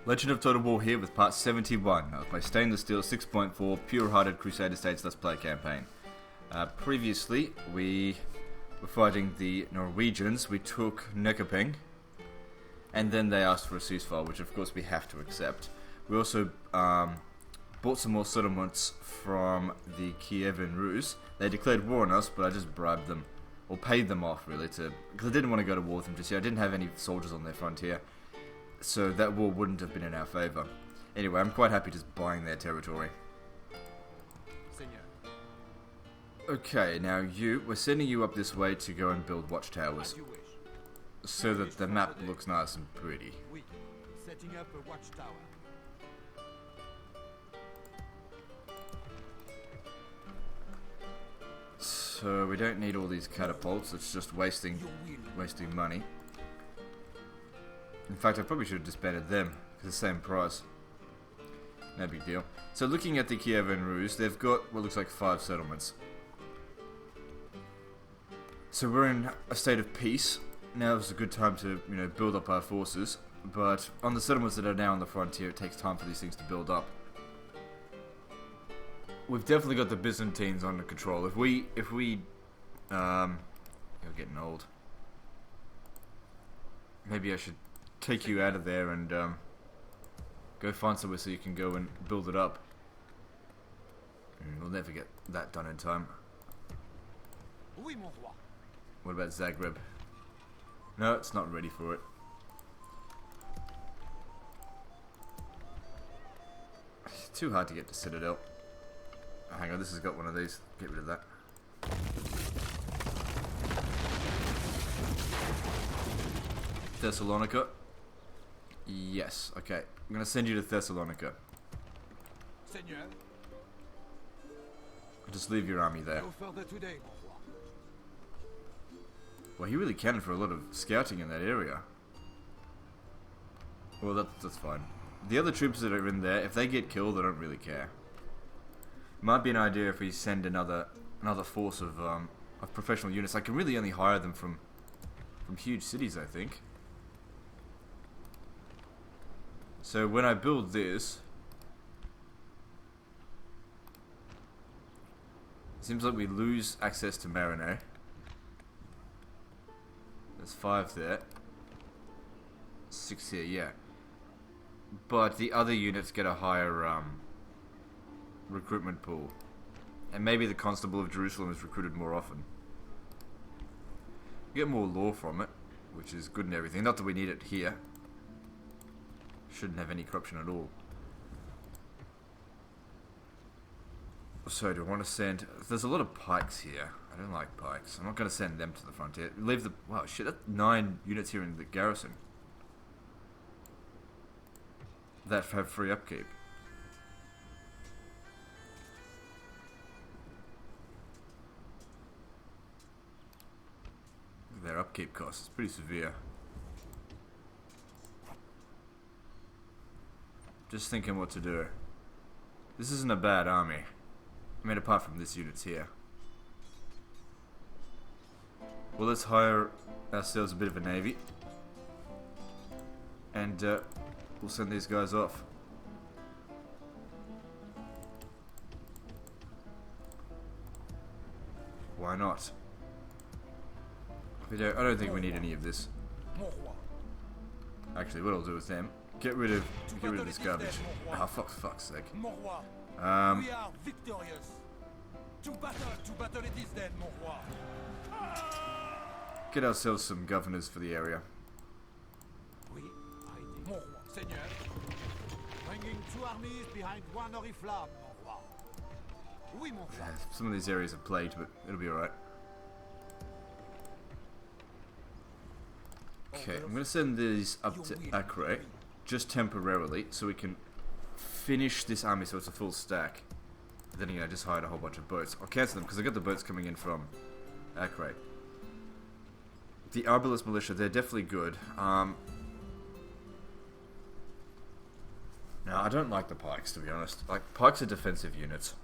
Legend of Total War here with part 71 of my Stainless Steel 6.4 Pure-Hearted Crusader States Let's Play campaign. Previously, we were fighting the Norwegians. We took Nekoping, and then they asked for a ceasefire, which of course we have to accept. We also bought some more settlements from the Kievan Rus. They declared war on us, but I just bribed them, or paid them off really, because I didn't want to go to war with them just yet. I didn't have any soldiers on their frontier, so that war wouldn't have been in our favour. Anyway, I'm quite happy just buying their territory. Okay, now we're sending you up this way to go and build watchtowers, so that the map looks nice and pretty. Setting up a watchtower. So we don't need all these catapults. It's just wasting money. In fact, I probably should have disbanded them, because the same price. No big deal. So looking at the Kievan Rus, they've got what looks like 5 settlements. So we're in a state of peace. Now is a good time to, build up our forces. But on the settlements that are now on the frontier, it takes time for these things to build up. We've definitely got the Byzantines under control. You're getting old. Maybe I should take you out of there and go find somewhere so you can go and build it up. We'll never get that done in time. Oui, mon roi. What about Zagreb? No, it's not ready for it. It's too hard to get to Citadel. Oh, hang on, this has got one of these. Get rid of that. Thessalonica. Yes, okay. I'm gonna send you to Thessalonica. Seigneur. Just leave your army there. No further today, mon roi. Well, he really can for a lot of scouting in that area. Well, that's fine. The other troops that are in there, if they get killed, I don't really care. Might be an idea if we send another force of professional units. I can really only hire them from huge cities, I think. So when I build this, it seems like we lose access to Marinette. There's 5 there. 6 here, yeah. But the other units get a higher recruitment pool. And maybe the Constable of Jerusalem is recruited more often. We get more law from it, which is good and everything. Not that we need it here. Shouldn't have any corruption at all. So do I want to send... There's a lot of pikes here. I don't like pikes. I'm not going to send them to the frontier. Leave the... Wow, shit, that's 9 units here in the garrison. That have free upkeep. Look at their upkeep costs. It's pretty severe. Just thinking what to do. This isn't a bad army. I mean, apart from this unit's here. Well, let's hire ourselves a bit of a navy. And we'll send these guys off. Why not? I don't think we need any of this. Actually, what I'll do with them, get rid of this garbage. Oh, fuck's sake. We are victorious. To battle it is then, mon roi. Get ourselves some governors for the area. Oui, mon roi. Seigneur. Bringing 2 armies behind one oriflamme, mon roi. Oui, mon roi. Some of these areas are plagued, but it'll be alright. Okay, I'm going to send these up to Acre, just temporarily, so we can finish this army so it's a full stack. Then again, I just hired a whole bunch of boats. I'll cancel them because I got the boats coming in from Acre. The Arbalest Militia, they're definitely good. No, I don't like the pikes, to be honest. Like, pikes are defensive units.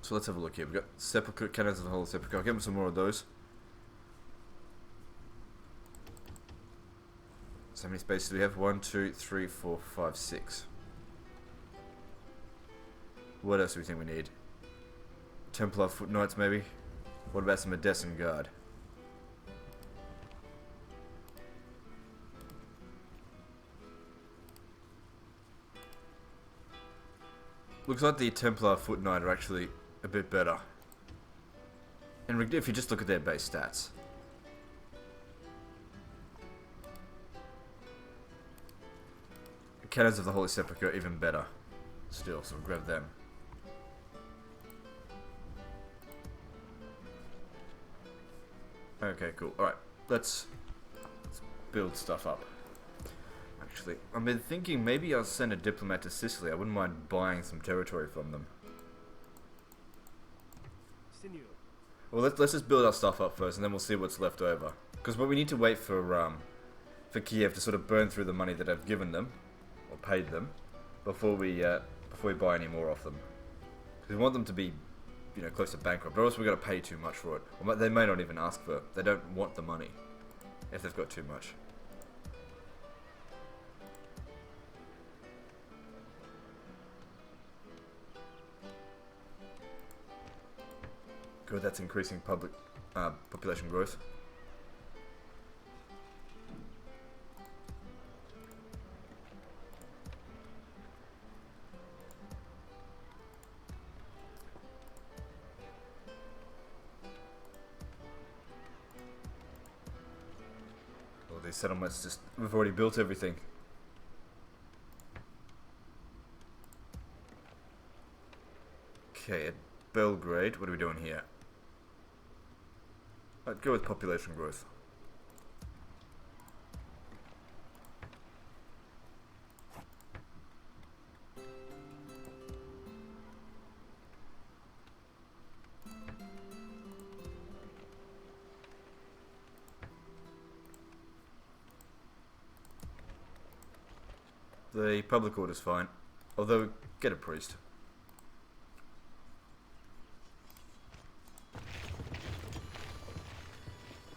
So let's have a look here. We've got Sepulchre, Cannons of the Holy Sepulchre. I'll give them some more of those. So how many spaces do we have? 1, 2, 3, 4, 5, 6. What else do we think we need? Templar Foot Knights, maybe? What about some Odessan Guard? Looks like the Templar Foot Knight are actually a bit better. And if you just look at their base stats. The Cannons of the Holy Sepulchre are even better. Still, so we'll grab them. Okay, cool. Alright, let's build stuff up. Actually, I've been thinking maybe I'll send a diplomat to Sicily. I wouldn't mind buying some territory from them. Well, let's just build our stuff up first, and then we'll see what's left over. Because we need to wait for Kiev to sort of burn through the money that I've given them, or paid them, before we buy any more off them. Because we want them to be, you know, close to bankrupt, or else we're going to pay too much for it. Or they may not even ask for it. They don't want the money if they've got too much. Good, that's increasing public population growth. Well, these settlements just, we've already built everything. Okay, at Belgrade, what are we doing here? I'd go with population growth. The public order's fine, although get a priest.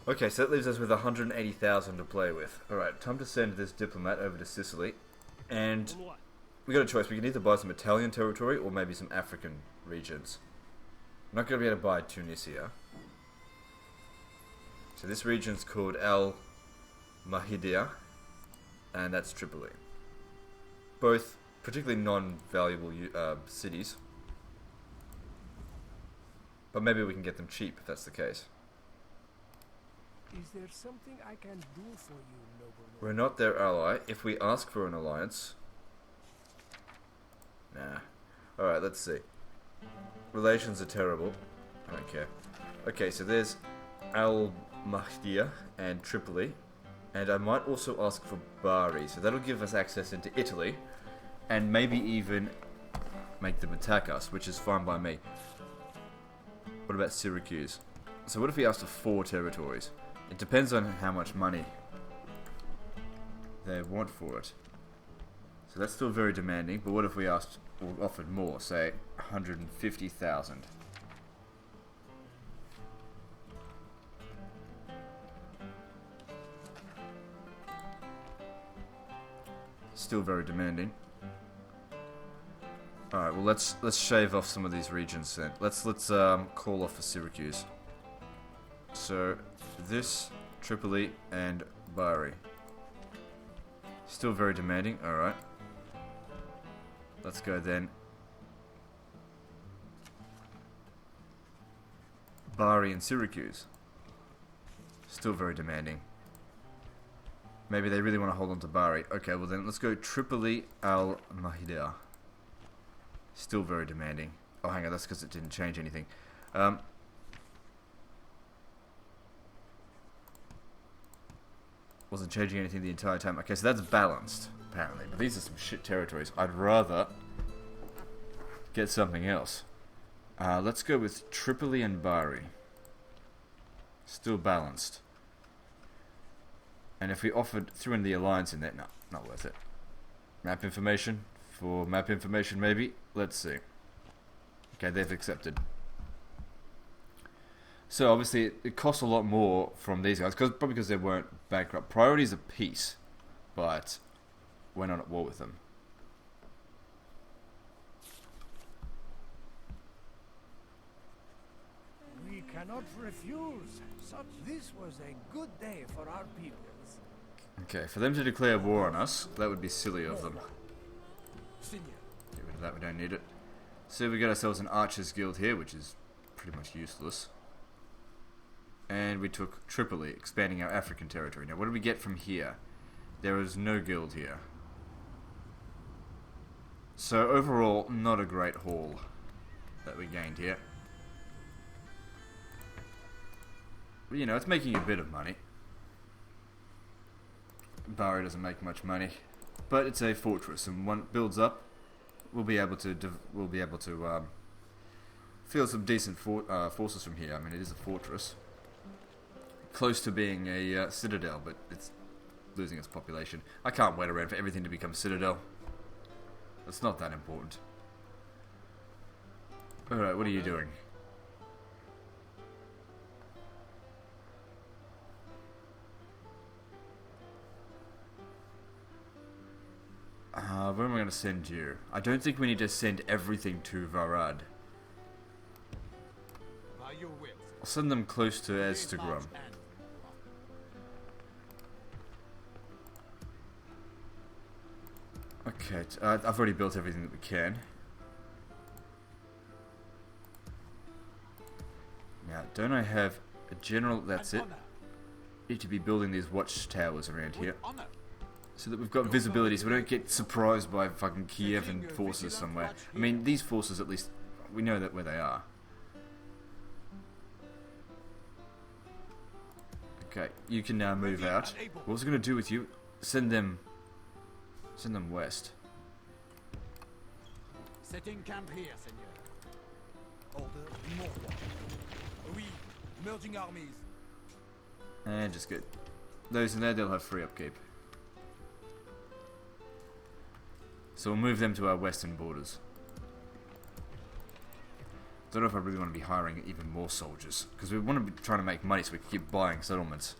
Okay, so that leaves us with 180,000 to play with. Alright, time to send this diplomat over to Sicily. And we got a choice. We can either buy some Italian territory or maybe some African regions. I'm not going to be able to buy Tunisia. So this region's called Al Mahidiyah, and that's Tripoli. Both particularly non-valuable cities. But maybe we can get them cheap if that's the case. Is there something I can do for you, noble lord? We're not their ally. If we ask for an alliance... Nah. Alright, let's see. Relations are terrible. I don't care. Okay, so there's Al-Mahdiya and Tripoli. And I might also ask for Bari. So that'll give us access into Italy. And maybe even make them attack us, which is fine by me. What about Syracuse? So what if we asked for 4 territories? It depends on how much money they want for it. So that's still very demanding, but what if we asked or offered more, say 150,000? Still very demanding. Alright, well let's shave off some of these regions then. Let's call off for Syracuse. So this, Tripoli, and Bari. Still very demanding, alright. Let's go then. Bari and Syracuse. Still very demanding. Maybe they really want to hold on to Bari. Okay, well then let's go Tripoli al-Mahidiyah. Still very demanding. Oh, hang on, that's because it didn't change anything. Wasn't changing anything the entire time. Okay, so that's balanced, apparently. But these are some shit territories. I'd rather get something else. Let's go with Tripoli and Bari. Still balanced. And if we threw in the alliance in there, no, not worth it. Map information? For map information, maybe? Let's see. Okay, they've accepted. So obviously it costs a lot more from these guys, probably because they weren't bankrupt. Priorities are peace. but we're not at war with them. We cannot refuse. This was a good day for our peoples. Okay, for them to declare war on us, that would be silly of them. Seigneur. Get rid of that, we don't need it. So we got ourselves an archers guild here, which is pretty much useless. And we took Tripoli, expanding our African territory. Now what did we get from here? There is no guild here. So overall, not a great haul that we gained here. But, you know, it's making a bit of money. Bari doesn't make much money, but it's a fortress, and when it builds up, we'll be able to field some decent forces from here. I mean, it is a fortress, close to being a citadel, but it's losing its population. I can't wait around for everything to become citadel. It's not that important. All right, what are you doing? Where am I going to send you? I don't think we need to send everything to Varad. By your will. I'll send them close to Instagram. Okay, I've already built everything that we can. Now, don't I have a general? That's it. Need to be building these watchtowers around here, so that we've got visibility, so we don't get surprised by fucking Kievan forces somewhere. I mean, these forces, at least, we know that where they are. Okay, you can now move out. What was I going to do with you? Send them west. Setting camp here, Seigneur. Order more. Oui, merging armies. And just get those in there, they'll have free upkeep. So we'll move them to our western borders. Don't know if I really want to be hiring even more soldiers, because we want to be trying to make money so we can keep buying settlements.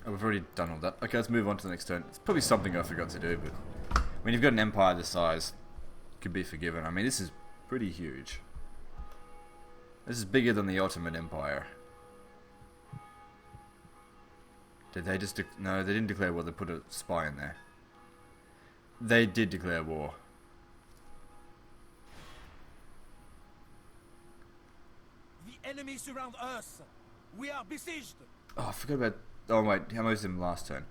Oh, we've already done all that. Okay, let's move on to the next turn. It's probably something I forgot to do, but when you've got an empire this size, it could be forgiven. I mean, this is pretty huge. This is bigger than the Ottoman Empire. Did they just no, they didn't declare war, they put a spy in there. They did declare war. The enemy surround us. We are besieged. Oh, I forgot about. Oh wait, how much them last turn?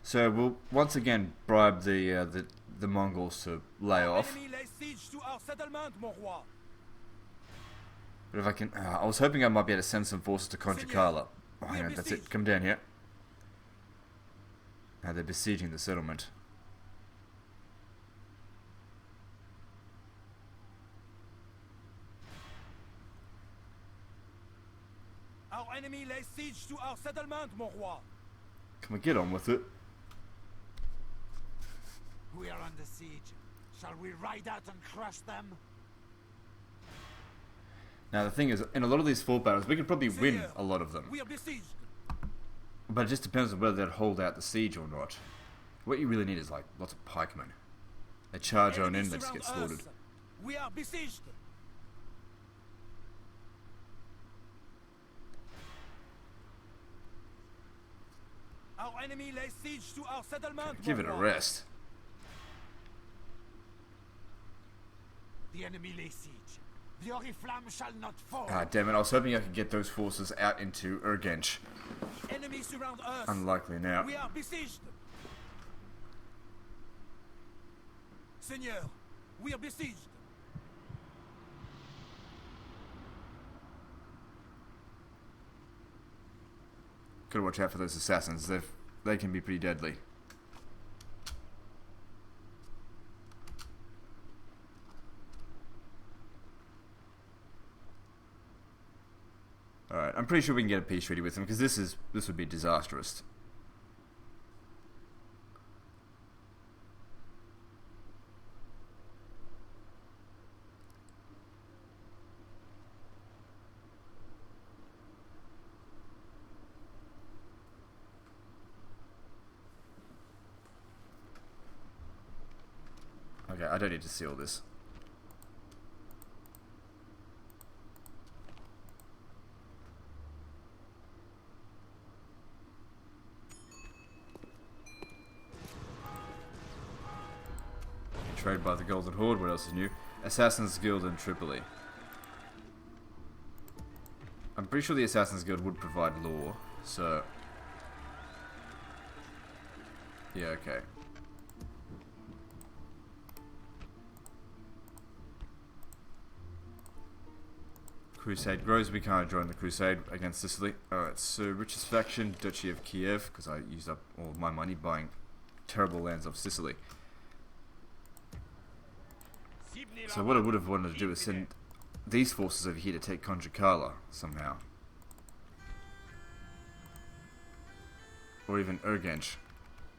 So we'll once again bribe the Mongols to lay off. Enemy lays siege to our settlement, mon roi. But if I can, I was hoping I might be able to send some forces to Conchacala. Oh, hang on, that's it. Come down here. Now they're besieging the settlement. Our enemy lays siege to our settlement, mon roi. Can we get on with it? We are under siege. Shall we ride out and crush them? Now the thing is, in a lot of these fort battles, we could probably win Seigneur, a lot of them. We are besieged. But it just depends on whether they'd hold out the siege or not. What you really need is like lots of pikemen. They charge on in, they just get slaughtered. We are besieged. Our enemy lays siege to our settlement. Give it a rest. The enemy lays siege. The Oriflamme shall not fall. Ah, damn it, I was hoping I could get those forces out into Urgench. The enemy surround us. Unlikely now. We are besieged. Seigneur, we are besieged. Gotta watch out for those assassins, they can be pretty deadly. Alright, I'm pretty sure we can get a peace treaty with them, because this would be disastrous. Okay, I don't need to see all this. Trade by the Golden Horde. What else is new? Assassin's Guild in Tripoli. I'm pretty sure the Assassin's Guild would provide lore, so... yeah, okay. Crusade grows. We can't join the Crusade against Sicily. Alright, so richest faction, Duchy of Kiev, because I used up all of my money buying terrible lands of Sicily. So what I would have wanted to do is send these forces over here to take Conjacala somehow. Or even Urgench.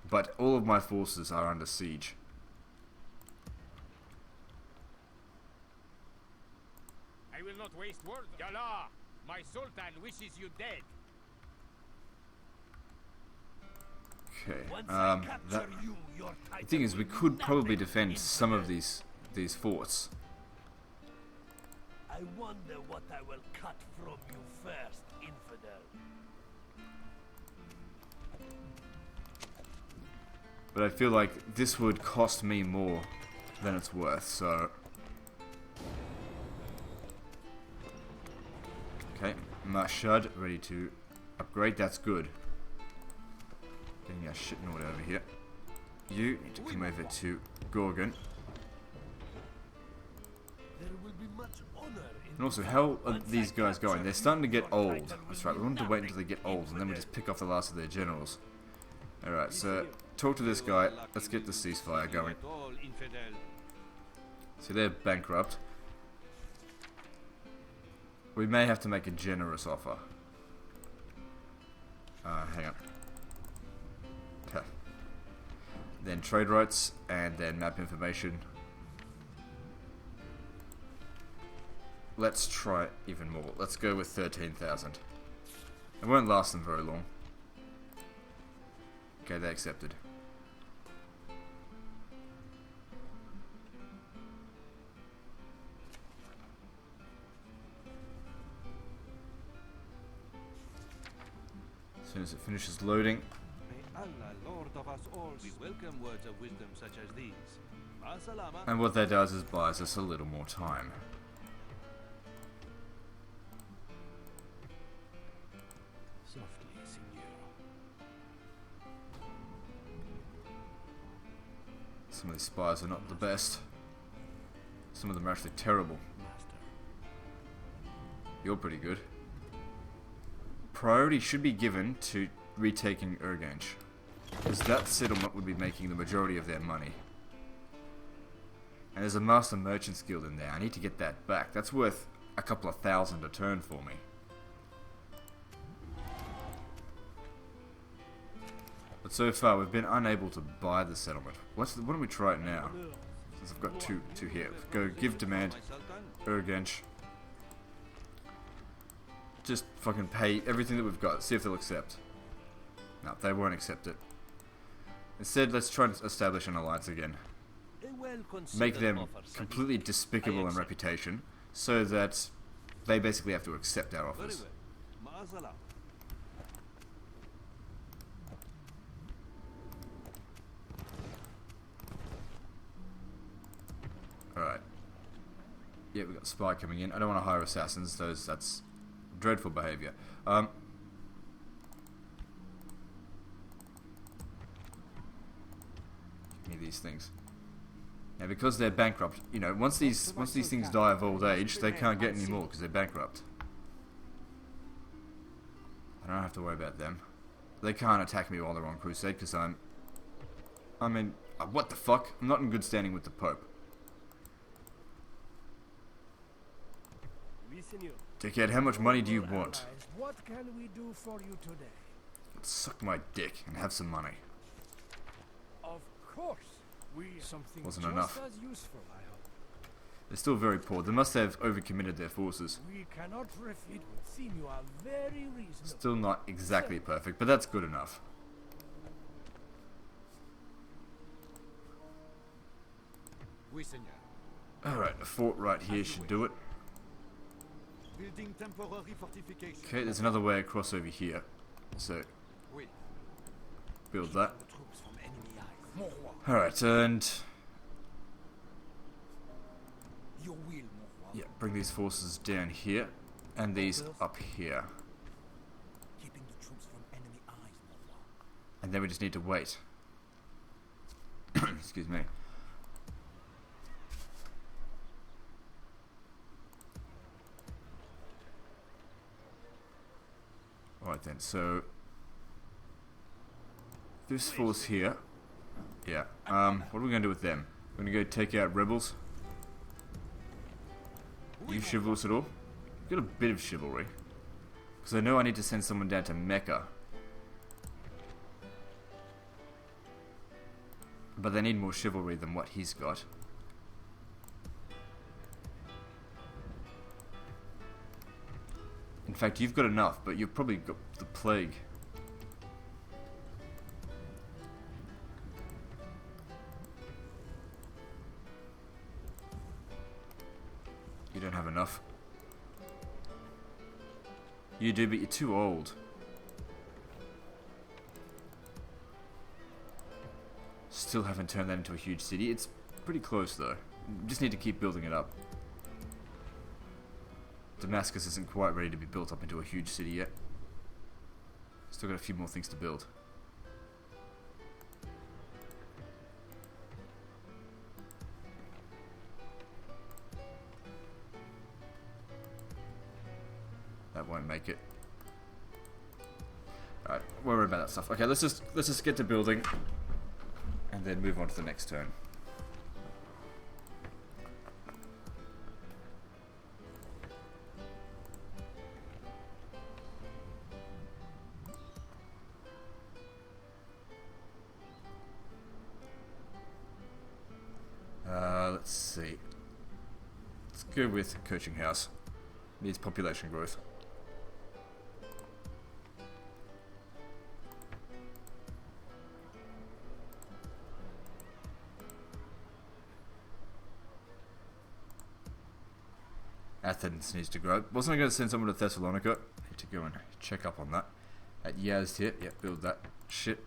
But all of my forces are under siege. I will not waste words. Yalla! My Sultan wishes you dead. Okay, the thing is, we could probably defend some of these forts. I wonder what I will cut from you first, infidel. But I feel like this would cost me more than it's worth, so... okay, Mashad, ready to upgrade, that's good. Getting our shit in order over here. You need to come over to Gorgon. And also, how are these guys going? They're starting to get old. That's right, we want to wait until they get old, and then we just pick off the last of their generals. Alright, so talk to this guy. Let's get the ceasefire going. So they're bankrupt. We may have to make a generous offer. Hang on. Okay. Then trade rights, and then map information. Let's try even more. Let's go with 13,000. It won't last them very long. Okay, they accepted. As soon as it finishes loading. May Allah, Lord of us all, we welcome words of wisdom such as these. And what that does is buys us a little more time. Softly, Signor. Some of these spies are not the best. Some of them are actually terrible. Master. You're pretty good. Priority should be given to retaking Urgench, because that settlement would be making the majority of their money. And there's a Master Merchant's Guild in there. I need to get that back. That's worth a couple of thousand a turn for me. But so far, we've been unable to buy the settlement. Why don't we try it now? Since I've got two here. Go give demand, Urgench. Just fucking pay everything that we've got. See if they'll accept. No, they won't accept it. Instead, let's try to establish an alliance again. Make them completely despicable in reputation, so that they basically have to accept our offers. Alright. Yeah, we got spy coming in. I don't want to hire assassins, that's dreadful behavior. Give me these things. Now, because they're bankrupt, you know, once these things die of old age, they can't get any more because they're bankrupt. I don't have to worry about them. They can't attack me while they're on Crusade because what the fuck? I'm not in good standing with the Pope. Dickhead, how much money do you want? What can we do for you today? Suck my dick and have some money. Of course. Something Wasn't just enough. as useful, I hope. They're still very poor. They must have overcommitted their forces. We cannot refute. It would seem you are very reasonable. Still not exactly perfect, but that's good enough. Oui, seigneur. Alright, a fort right here should do it. Building temporary fortification. Okay, there's another way across over here. So, Oui. build that. The troops from enemy eyes. Mon roi. Alright, and Your will, mon roi. yeah, bring these forces down here and these up here. Keeping the troops from enemy eyes, mon roi. And then we just need to wait. Excuse me. Alright then, so this force here, yeah, what are we going to do with them? We're going to go take out rebels? You chivalrous at all? Got a bit of chivalry. Because I know I need to send someone down to Mecca. But they need more chivalry than what he's got. In fact, you've got enough, but you've probably got the plague. You don't have enough. You do, but you're too old. Still haven't turned that into a huge city. It's pretty close, though. Just need to keep building it up. Damascus isn't quite ready to be built up into a huge city yet. Still got a few more things to build. That won't make it. Alright, we'll worry about that stuff. Okay, let's just get to building and then move on to the next turn. Let's see. Let's go with coaching house. Needs population growth. Athens needs to grow. Wasn't I going to send someone to Thessalonica? Need to go and check up on that. At Yazd here, yeah, build that shit.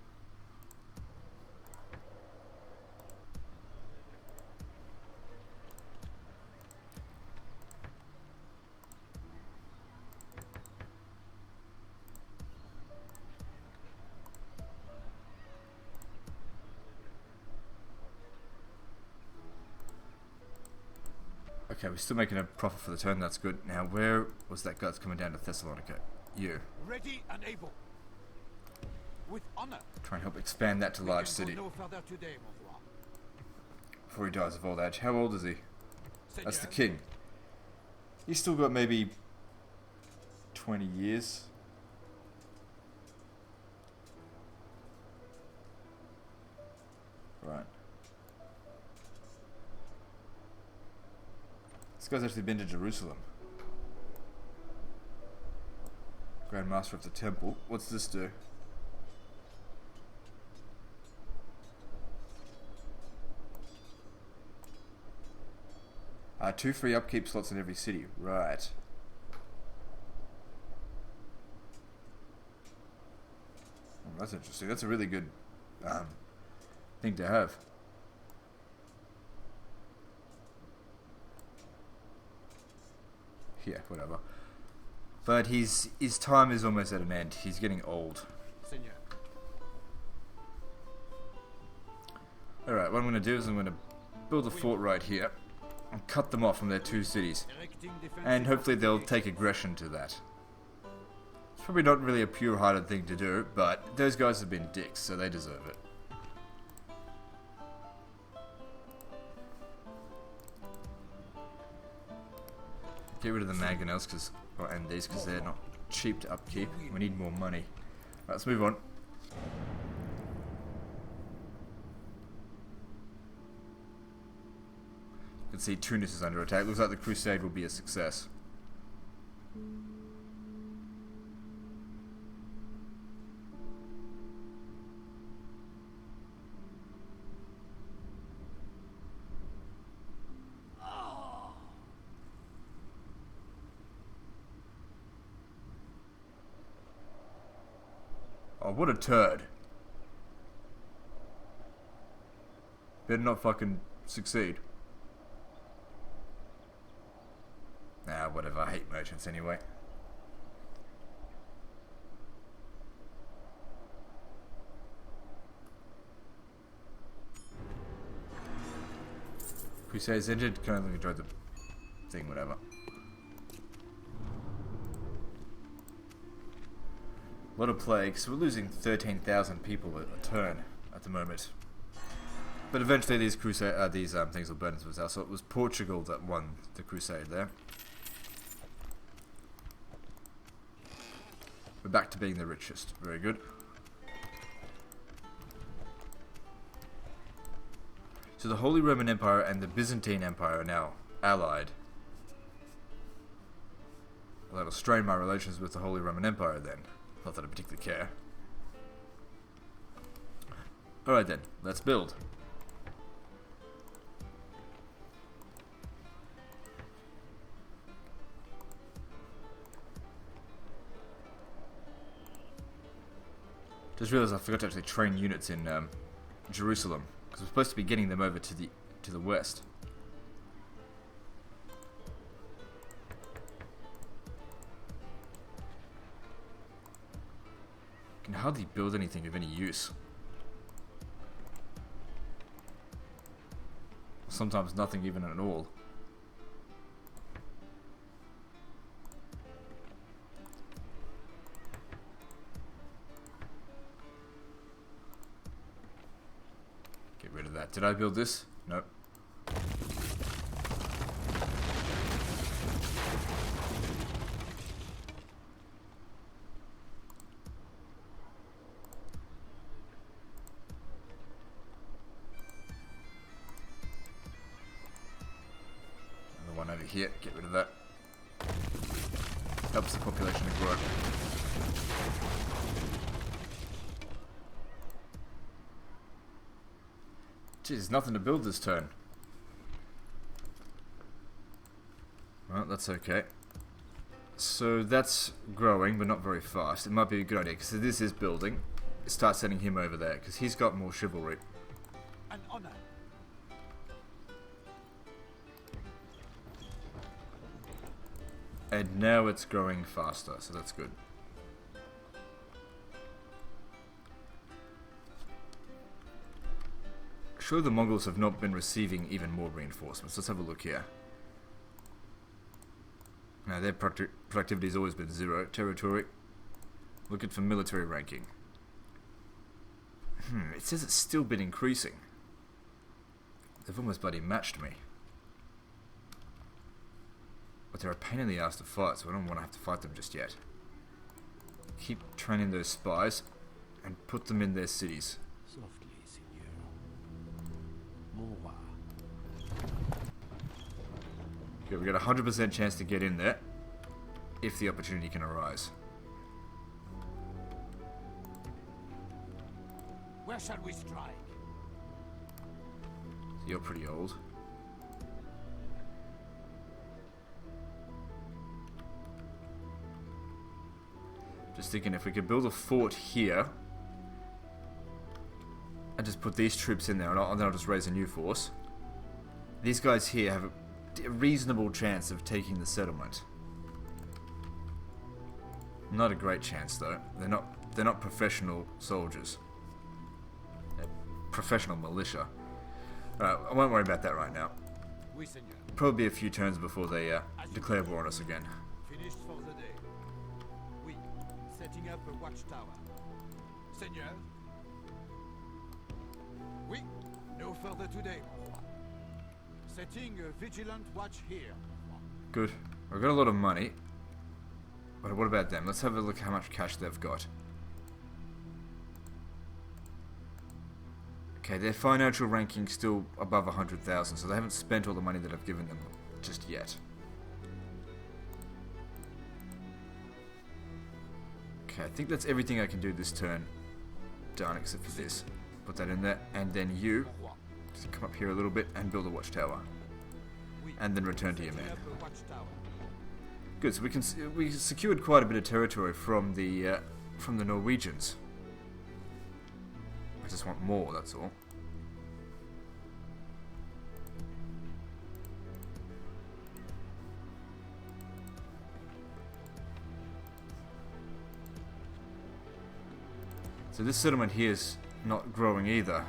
Okay, we're still making a profit for the turn, that's good. Now, where was that guy that's coming down to Thessalonica? You. Ready and able. With honor. Try and help expand that to large We city. can go no further today, mon roi. Before he dies of old age. How old is he? That's the Seigneur. king. He's still got maybe 20 years. Right. This guy's actually been to Jerusalem. Grand Master of the Temple. What's this do? Two free upkeep slots in every city. Right. Well, that's interesting. That's a really good thing to have. Yeah, whatever. But his time is almost at an end. He's getting old. Seigneur. Alright, what I'm going to do is I'm going to build a fort right here and cut them off from their two cities. Directing defensive And hopefully they'll fortification. take aggression to that. It's probably not really a pure-hearted thing to do, but those guys have been dicks, so they deserve it. Get rid of the mangonels, and these, because they're not cheap to upkeep. We need more money. Right, let's move on. You can see Tunis is under attack. Looks like the Crusade will be a success. what a turd. Better not fucking succeed. Nah, whatever. I hate merchants anyway. Crusader's injured. Can only enjoy the thing, whatever. A lot of plague, so we're losing 13,000 people a turn at the moment. But eventually these things will burn themselves out. So it was Portugal that won the crusade there. We're back to being the richest. Very good. So the Holy Roman Empire and the Byzantine Empire are now allied. Well, that'll strain my relations with the Holy Roman Empire then. Not that I particularly care. Alright then, let's build. Just realised I forgot to actually train units in Jerusalem, because we're supposed to be getting them over to the west. Can hardly build anything of any use. Sometimes nothing even at all. Get rid of that. Did I build this? Nope. One over here, get rid of that. Helps the population to grow. Geez, there's nothing to build this turn. Well, that's okay. So that's growing, but not very fast. It might be a good idea, because this is building. Start sending him over there, because he's got more chivalry. An honor. And now it's growing faster, so that's good. Sure, the Mongols have not been receiving even more reinforcements. Let's have a look here. Now, their productivity has always been 0. Territory. Looking for military ranking. It says it's still been increasing. They've almost bloody matched me. But they're a pain in the ass to fight, so I don't want to have to fight them just yet. Keep training those spies and put them in their cities. Softly, Signor. More. Okay, we got a 100% chance to get in there if the opportunity can arise. Where shall we strike? So you're pretty old. Just thinking if we could build a fort here and just put these troops in there, and then I'll just raise a new force. These guys here have a reasonable chance of taking the settlement. Not a great chance though. They're not professional soldiers. They're professional militia. Alright, I won't worry about that right now. Oui, Seigneur. Probably a few turns before they declare war on us again. Finished for the day. Oui, setting up a watchtower. Seigneur? Oui, no further today, mon roi. Setting a vigilant watch here, mon roi. Good. I've got a lot of money. But what about them? Let's have a look how much cash they've got. Okay, their financial ranking's still above 100,000, so they haven't spent all the money that I've given them just yet. Okay, I think that's everything I can do this turn. Done, except for this. Put that in there, and then you just come up here a little bit and build a watchtower. And then return to your man. Good, so we secured quite a bit of territory from the Norwegians. I just want more, that's all. So this settlement here is not growing either.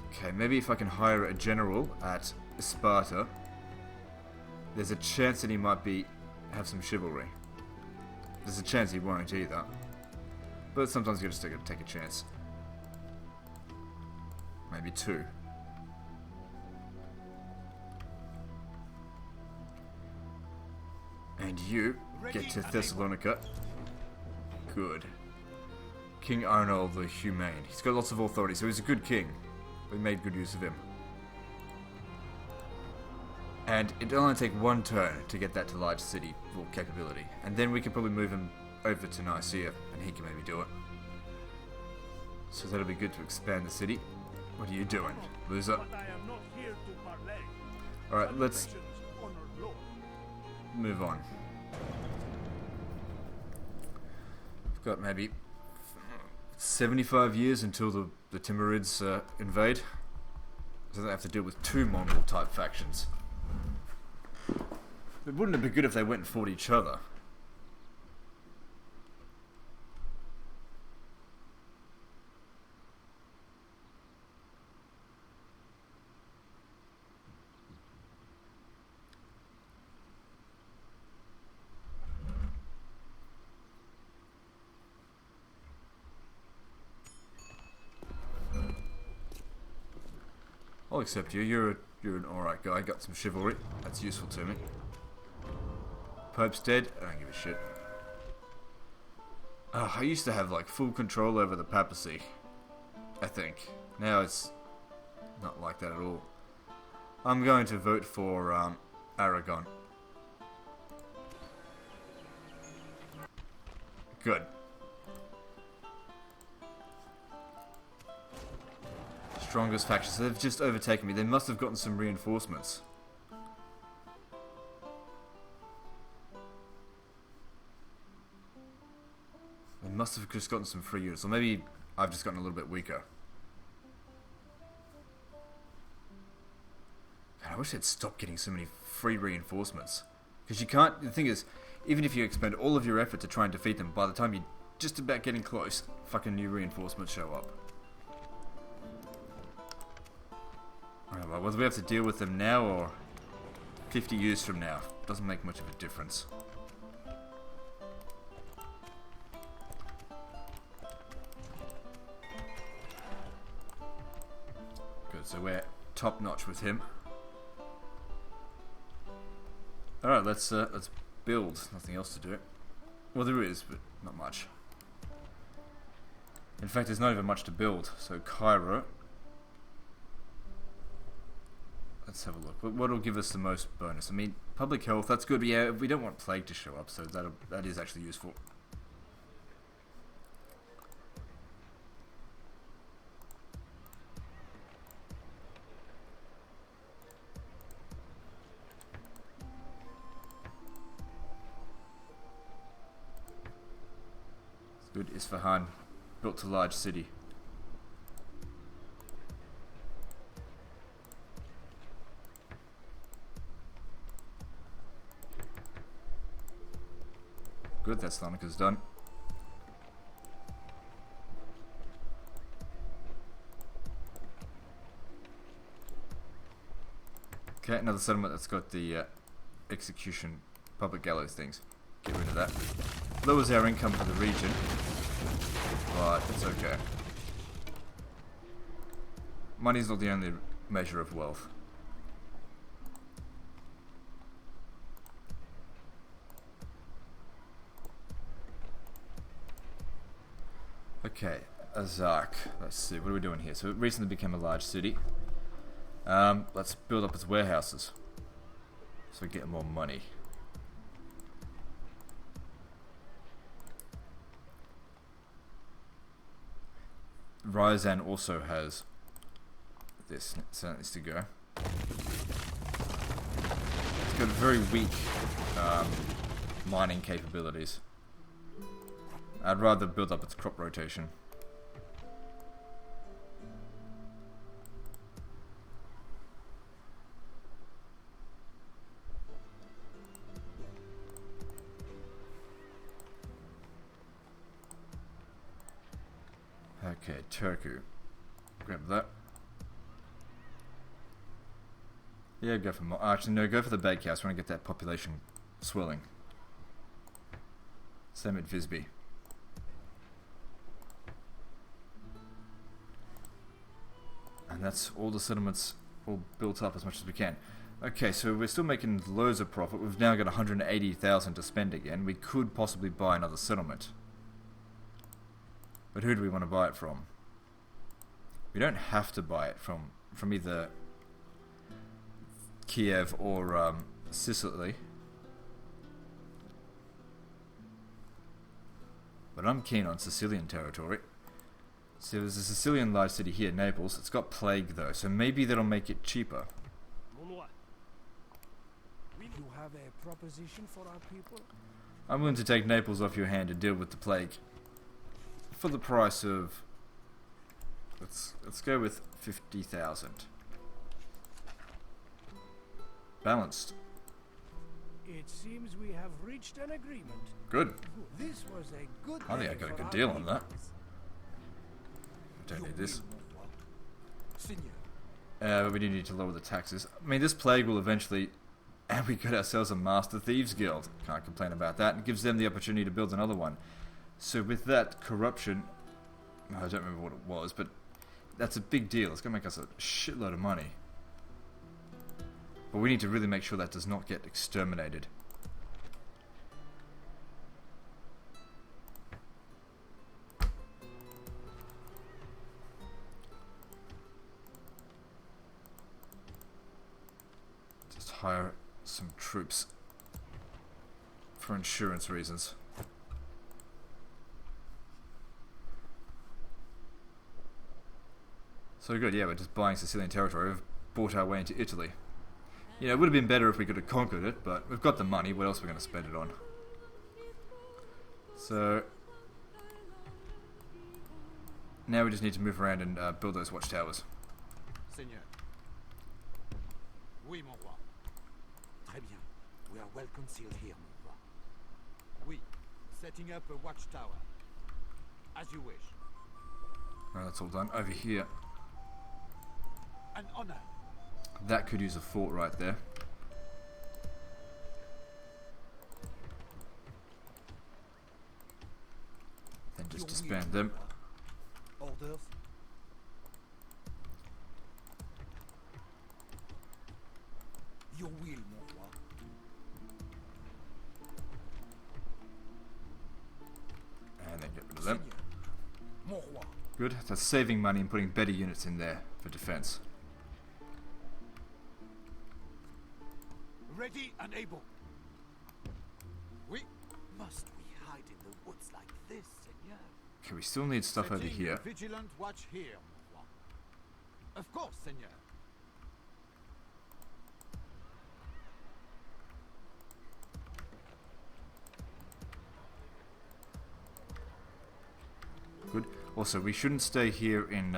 Okay, maybe if I can hire a general at Sparta, there's a chance that he might have some chivalry. There's a chance he won't either. But sometimes you just gotta take a chance. Maybe 2. And you get to Thessalonica. Good. King Arnold the Humane. He's got lots of authority, so he's a good king. We made good use of him. And it'll only take 1 turn to get that to large city full capability. And then we can probably move him over to Nicaea, and he can maybe do it. So that'll be good to expand the city. What are you doing, loser? Alright, let's move on. We've got maybe 75 years until the Timurids invade. So they have to deal with 2 Mongol type factions. It wouldn't it be good if they went and fought each other? I'll accept you. You're an alright guy. Got some chivalry. That's useful to me. Pope's dead. I don't give a shit. I used to have like full control over the papacy, I think. Now it's not like that at all. I'm going to vote for Aragon. Good. Strongest faction. So they've just overtaken me. They must have gotten some reinforcements. They must have just gotten some free units. Or maybe I've just gotten a little bit weaker. God, I wish they'd stop getting so many free reinforcements. Because you can't... The thing is, even if you expend all of your effort to try and defeat them, by the time you're just about getting close, fucking new reinforcements show up. Alright, well, whether we have to deal with them now or 50 years from now, doesn't make much of a difference. Good, so we're top notch with him. Alright, let's build. Nothing else to do. Well, there is, but not much. In fact, there's not even much to build. So Cairo. Let's have a look. What'll give us the most bonus? I mean, public health, that's good, but yeah, we don't want plague to show up, so that is actually useful. It's good. Isfahan, built to large city. Good, Thessalonica's done. Okay, another settlement that's got the execution public gallows things. Get rid of that. Lowers our income for the region, but it's okay. Money's not the only measure of wealth. Okay, Azak. Let's see, what are we doing here? So it recently became a large city. Let's build up its warehouses so we get more money. Ryazan also has this, so that needs to go. It's got very weak mining capabilities. I'd rather build up its crop rotation. Okay, Turku. Grab that. Yeah, go for more. Actually, no, go for the bakehouse. I want to get that population swelling. Same at Visby. And that's all the settlements all built up as much as we can. Okay, so we're still making loads of profit. We've now got 180,000 to spend again. We could possibly buy another settlement. But who do we want to buy it from? We don't have to buy it from either Kiev or Sicily. But I'm keen on Sicilian territory. So there's a Sicilian large city here, Naples. It's got plague though, so maybe that'll make it cheaper. You have a proposition for our people? I'm willing to take Naples off your hand and deal with the plague. For the price of... Let's go with 50,000. Balanced. It seems we have reached an agreement. Good. This was a good I think I day got a for good our deal on people. that. I don't need this. Seigneur. But we do need to lower the taxes. I mean, this plague will eventually... And we got ourselves a Master Thieves Guild. Can't complain about that. It gives them the opportunity to build another one. So with that, corruption... I don't remember what it was, but that's a big deal. It's going to make us a shitload of money. But we need to really make sure that does not get exterminated. Just hire some troops for insurance reasons. So good, yeah, we're just buying Sicilian territory. We've bought our way into Italy. Yeah, it would have been better if we could have conquered it, but we've got the money. What else are we going to spend it on? So now we just need to move around and build those watchtowers. Seigneur. Oui, mon roi. Très bien. We are well concealed here, mon roi. Oui. Setting up a watchtower. As you wish. Right, that's all done. Over here, An honor. that could use a fort right there. Then just disband them. Orders. Your will, mon roi. And then get rid of them. Seigneur. Mon roi. Good. That's saving money and putting better units in there for defense. Ready and able. Oui. Must we hide in the woods like this, Seigneur? Okay, we still need stuff over Setting here. a vigilant watch here, mon roi. Of course, Seigneur. Good. Also, we shouldn't stay here in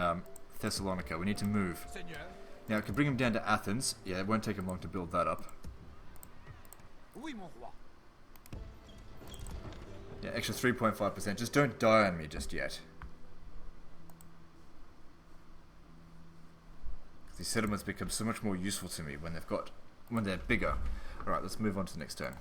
Thessalonica. We need to move. Seigneur. Now, I can bring him down to Athens. Yeah, it won't take him long to build that up. Oui, mon roi. Yeah, extra 3.5%. Just don't die on me just yet. These settlements become so much more useful to me when they're bigger. Alright, let's move on to the next turn.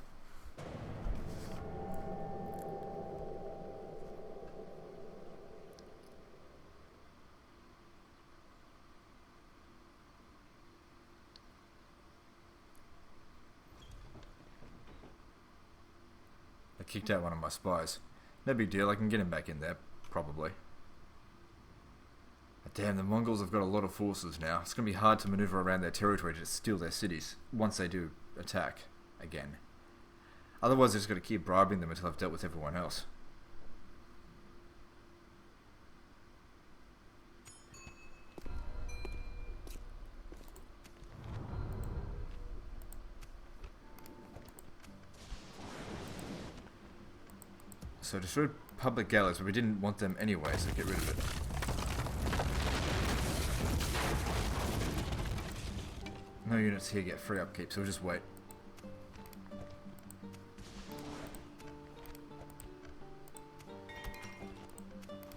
I kicked out one of my spies. No big deal, I can get him back in there, probably. But damn, the Mongols have got a lot of forces now. It's going to be hard to maneuver around their territory to steal their cities, once they do attack again. Otherwise, I've just got to keep bribing them until I've dealt with everyone else. So destroyed public gallows, but we didn't want them anyway, so get rid of it. No units here get free upkeep, so we'll just wait.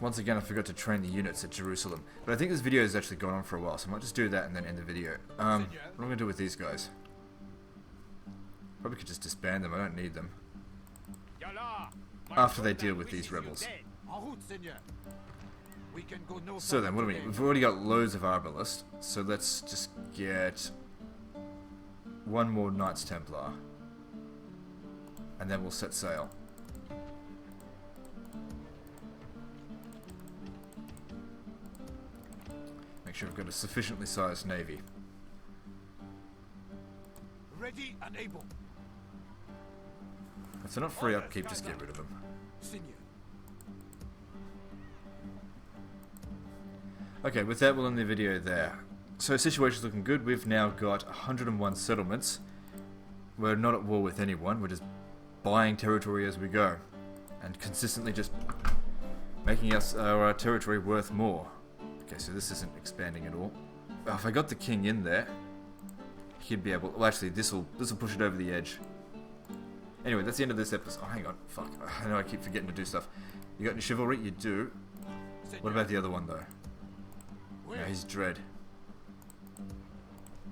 Once again, I forgot to train the units at Jerusalem. But I think this video has actually gone on for a while, so I might just do that and then end the video. What am I going to do with these guys? Probably could just disband them, I don't need them. After they deal with these rebels. En route, Seigneur. We can go no So then, what do we further need? We've today. already got loads of Arbalists, so let's just get one more Knights Templar. And then we'll set sail. Make sure we've got a sufficiently sized navy. Ready and able. If they're not free upkeep, just get rid of them. Seigneur. Okay, with that, we'll end the video there. So, situation's looking good. We've now got 101 settlements. We're not at war with anyone. We're just buying territory as we go. And consistently just making our territory worth more. Okay, so this isn't expanding at all. Oh, if I got the king in there, he'd be able... Well, actually, this'll push it over the edge. Anyway, that's the end of this episode. Oh, hang on. Fuck. I know I keep forgetting to do stuff. You got any chivalry? You do. What about the other one, though? No, he's dread.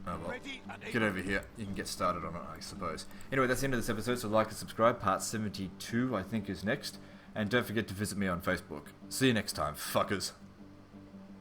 Oh well. Get over here. You can get started on it, I suppose. Anyway, that's the end of this episode, so like and subscribe. Part 72, I think, is next. And don't forget to visit me on Facebook. See you next time, fuckers.